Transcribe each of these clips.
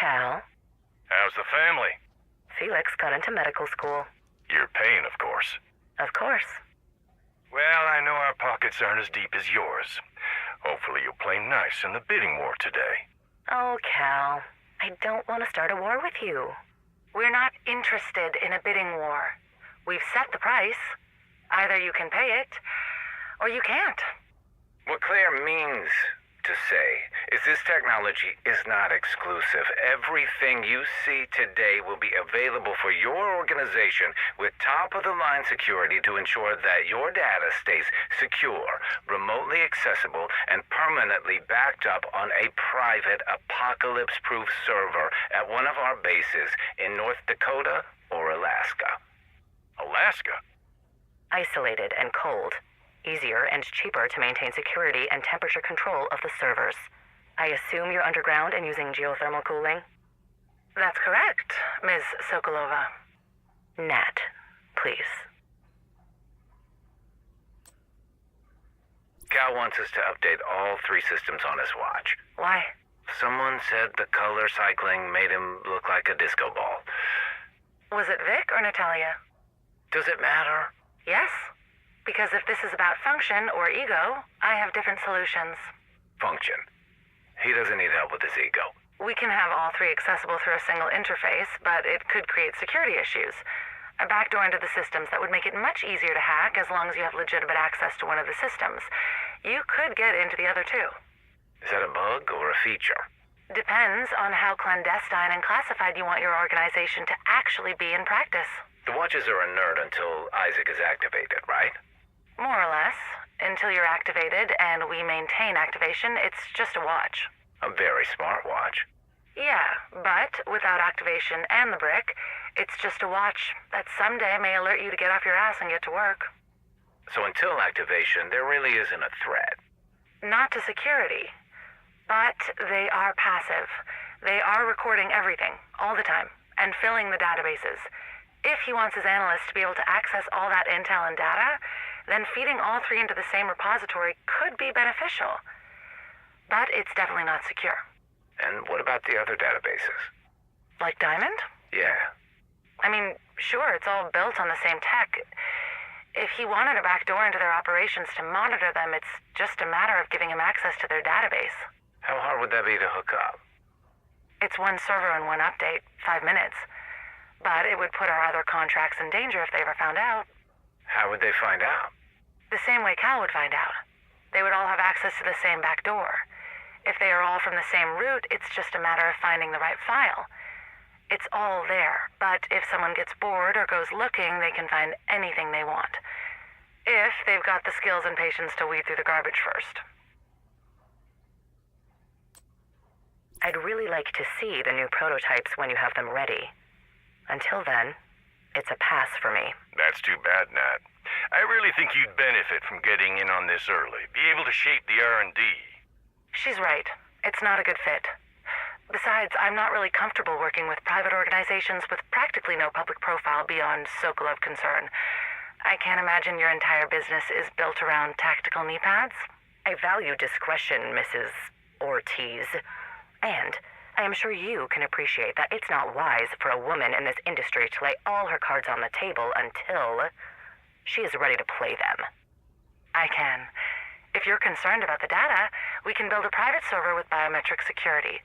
Cal. How's the family? Felix got into medical school. You're paying, of course. Of course. Well, I know our pockets aren't as deep as yours. Hopefully you'll play nice in the bidding war today. Oh, Cal, I don't want to start a war with you. We're not interested in a bidding war. We've set the price. Either you can pay it, or you can't. What Claire means to say is this technology is not exclusive. Everything you see today will be available for your organization with top-of-the-line security to ensure that your data stays secure, remotely accessible, and permanently backed up on a private apocalypse-proof server at one of our bases in North Dakota or Alaska. Alaska? Isolated and cold. Easier and cheaper to maintain security and temperature control of the servers. I assume you're underground and using geothermal cooling? That's correct, Ms. Sokolova. Nat, please. Cal wants us to update all 3 systems on his watch. Why? Someone said the color cycling made him look like a disco ball. Was it Vic or Natalia? Does it matter? Yes. Because if this is about function or ego, I have different solutions. Function. He doesn't need help with his ego. We can have all 3 accessible through a single interface, but it could create security issues. A backdoor into the systems that would make it much easier to hack as long as you have legitimate access to one of the systems. You could get into the other 2. Is that a bug or a feature? Depends on how clandestine and classified you want your organization to actually be in practice. The watches are inert until Isaac is activated, right? More or less. Until you're activated and we maintain activation, it's just a watch. A very smart watch. Yeah, but without activation and the brick, it's just a watch that someday may alert you to get off your ass and get to work. So until activation, there really isn't a threat. Not to security. But they are passive. They are recording everything, all the time, and filling the databases. If he wants his analysts to be able to access all that intel and data, then feeding all 3 into the same repository could be beneficial. But it's definitely not secure. And what about the other databases? Like Diamond? Yeah. I mean, sure, it's all built on the same tech. If he wanted a backdoor into their operations to monitor them, it's just a matter of giving him access to their database. How hard would that be to hook up? It's 1 server and 1 update, 5 minutes. But it would put our other contracts in danger if they ever found out. How would they find out? The same way Cal would find out. They would all have access to the same back door. If they are all from the same root, it's just a matter of finding the right file. It's all there, but if someone gets bored or goes looking, they can find anything they want. If they've got the skills and patience to weed through the garbage first. I'd really like to see the new prototypes when you have them ready. Until then, it's a pass for me. That's too bad, Nat. I really think you'd benefit from getting in on this early. Be able to shape the R&D. She's right. It's not a good fit. Besides, I'm not really comfortable working with private organizations with practically no public profile beyond Sokolov concern. I can't imagine your entire business is built around tactical knee pads. I value discretion, Mrs. Ortiz. And I am sure you can appreciate that it's not wise for a woman in this industry to lay all her cards on the table until she is ready to play them. I can. If you're concerned about the data, we can build a private server with biometric security.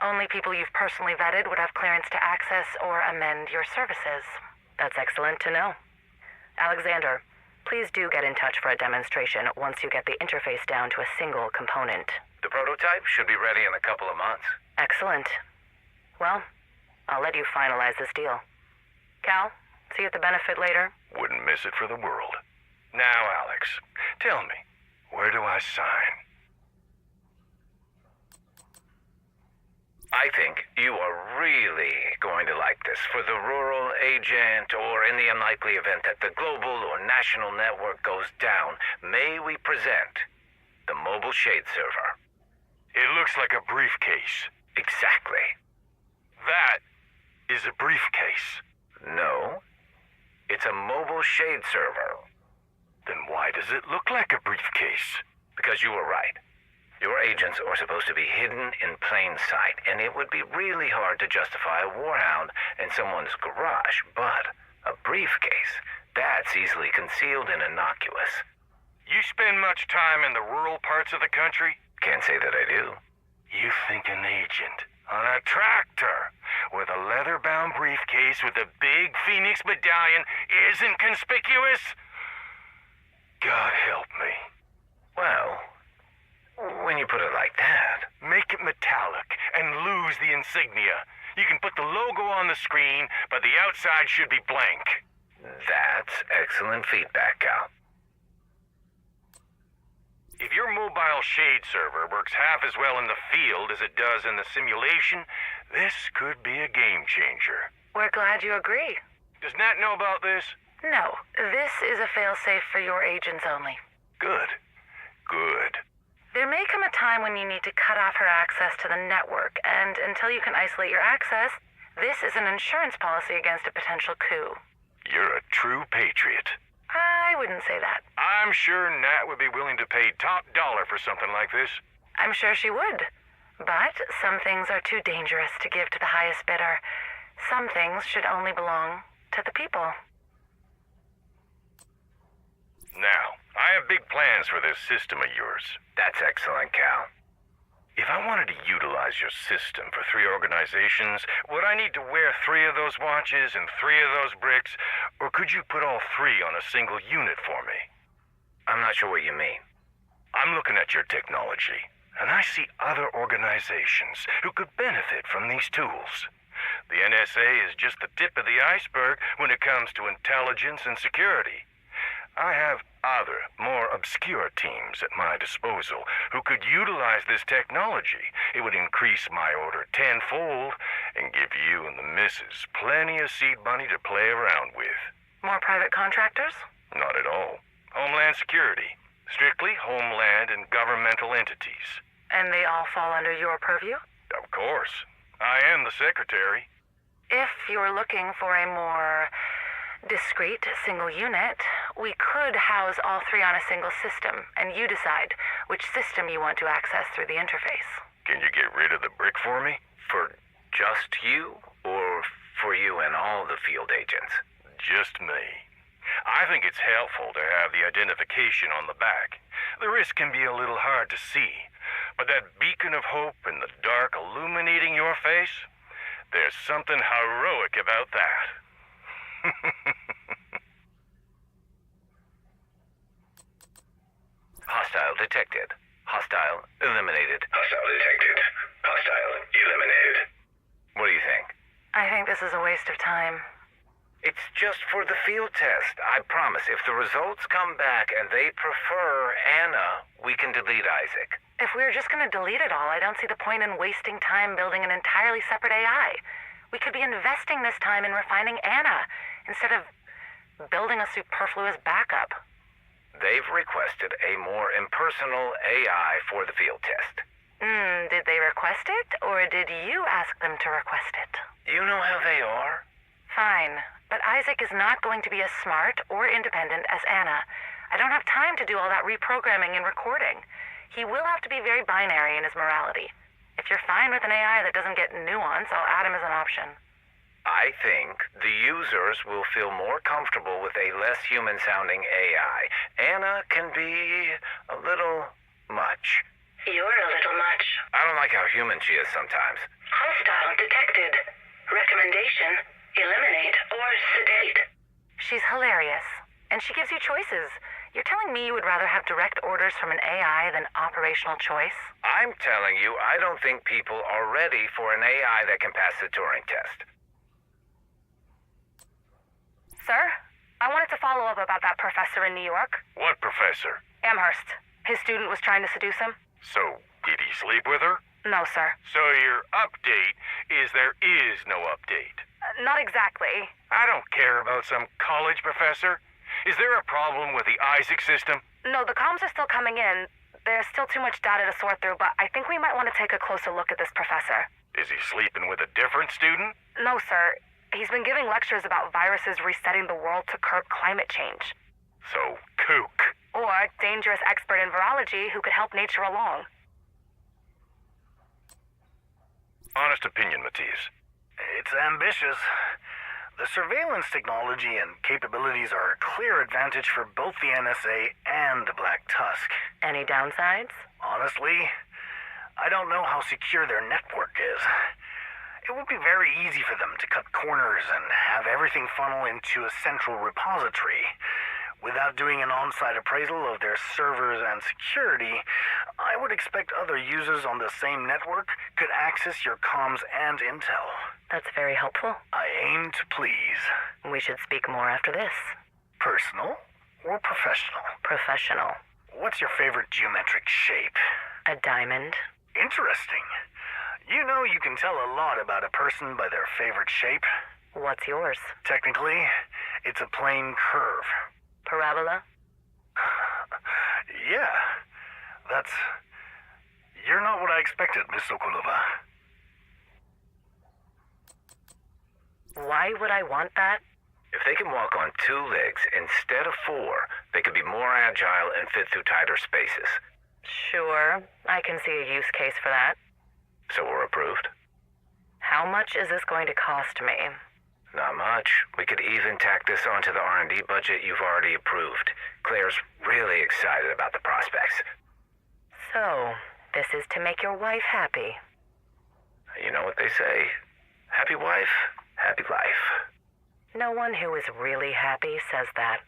Only people you've personally vetted would have clearance to access or amend your services. That's excellent to know. Alexander, please do get in touch for a demonstration once you get the interface down to a single component. The prototype should be ready in a couple of months. Excellent. Well, I'll let you finalize this deal. Cal, see you at the benefit later. Wouldn't miss it for the world. Now, Alex, tell me, where do I sign? I think you are really going to like this. For the rural agent, or in the unlikely event that the global or national network goes down, may we present the mobile shade server. It looks like a briefcase. Exactly. That is a briefcase. No, it's a mobile shade server. Then why does it look like a briefcase? Because you were right. Your agents are supposed to be hidden in plain sight, and it would be really hard to justify a warhound in someone's garage, but a briefcase, that's easily concealed and innocuous. You spend much time in the rural parts of the country? Can't say that I do. You think an agent on a tractor with a leather-bound briefcase with a big Phoenix medallion isn't conspicuous? God help me. Well, when you put it like that... Make it metallic and lose the insignia. You can put the logo on the screen, but the outside should be blank. That's excellent feedback, Cal. If your mobile shade server works half as well in the field as it does in the simulation, this could be a game changer. We're glad you agree. Does Nat know about this? No, this is a failsafe for your agents only. Good. Good. There may come a time when you need to cut off her access to the network, and until you can isolate your access, this is an insurance policy against a potential coup. You're a true patriot. I wouldn't say that. I'm sure Nat would be willing to pay top dollar for something like this. I'm sure she would. But some things are too dangerous to give to the highest bidder. Some things should only belong to the people. Now, I have big plans for this system of yours. That's excellent, Cal. If I wanted to utilize your system for 3 organizations, would I need to wear 3 of those watches and 3 of those bricks, or could you put all 3 on a single unit for me? I'm not sure what you mean. I'm looking at your technology, and I see other organizations who could benefit from these tools. The NSA is just the tip of the iceberg when it comes to intelligence and security. I have other, more obscure teams at my disposal who could utilize this technology. It would increase my order tenfold and give you and the missus plenty of seed money to play around with. More private contractors? Not at all. Homeland Security. Strictly homeland and governmental entities. And they all fall under your purview? Of course. I am the secretary. If you're looking for a more discrete single unit, we could house all 3 on a single system, and you decide which system you want to access through the interface. Can you get rid of the brick for me? For just you, or for you and all the field agents? Just me. I think it's helpful to have the identification on the back. The wrist can be a little hard to see, but that beacon of hope in the dark illuminating your face, there's something heroic about that. Hostile detected. Hostile eliminated. Hostile detected. Hostile eliminated. What do you think? I think this is a waste of time. It's just for the field test. I promise, if the results come back and they prefer Anna, we can delete Isaac. If we were just going to delete it all, I don't see the point in wasting time building an entirely separate AI. We could be investing this time in refining Anna, instead of building a superfluous backup. They've requested a more impersonal AI for the field test. Did they request it, or did you ask them to request it? You know how they are. Fine, but Isaac is not going to be as smart or independent as Anna. I don't have time to do all that reprogramming and recording. He will have to be very binary in his morality. If you're fine with an AI that doesn't get nuance, I'll add him as an option. I think the users will feel more comfortable with a less human-sounding AI. Anna can be a little much. You're a little much. I don't like how human she is sometimes. Hostile detected. Recommendation, eliminate or sedate. She's hilarious, and she gives you choices. You're telling me you would rather have direct orders from an AI than operational choice? I'm telling you, I don't think people are ready for an AI that can pass the Turing test. Sir, I wanted to follow up about that professor in New York. What professor? Amherst. His student was trying to seduce him. So, did he sleep with her? No, sir. So your update is there is no update. Not exactly. I don't care about some college professor. Is there a problem with the Isaac system? No, the comms are still coming in. There's still too much data to sort through, but I think we might want to take a closer look at this professor. Is he sleeping with a different student? No, sir. He's been giving lectures about viruses resetting the world to curb climate change. So, kook. Or dangerous expert in virology who could help nature along. Honest opinion, Matthias. It's ambitious. The surveillance technology and capabilities are a clear advantage for both the NSA and the Black Tusk. Any downsides? Honestly, I don't know how secure their network is. It would be very easy for them to cut corners and have everything funnel into a central repository. Without doing an on-site appraisal of their servers and security, I would expect other users on the same network could access your comms and intel. That's very helpful. I aim to please. We should speak more after this. Personal or professional? Professional. What's your favorite geometric shape? A diamond. Interesting. You know you can tell a lot about a person by their favorite shape. What's yours? Technically, it's a plane curve. Parabola? Yeah, that's... You're not what I expected, Miss Sokolova. Why would I want that? If they can walk on 2 legs instead of 4, they could be more agile and fit through tighter spaces. Sure, I can see a use case for that. So we're approved? How much is this going to cost me? Not much. We could even tack this onto the R&D budget you've already approved. Claire's really excited about the prospects. So, this is to make your wife happy. You know what they say? Happy wife, happy life. No one who is really happy says that.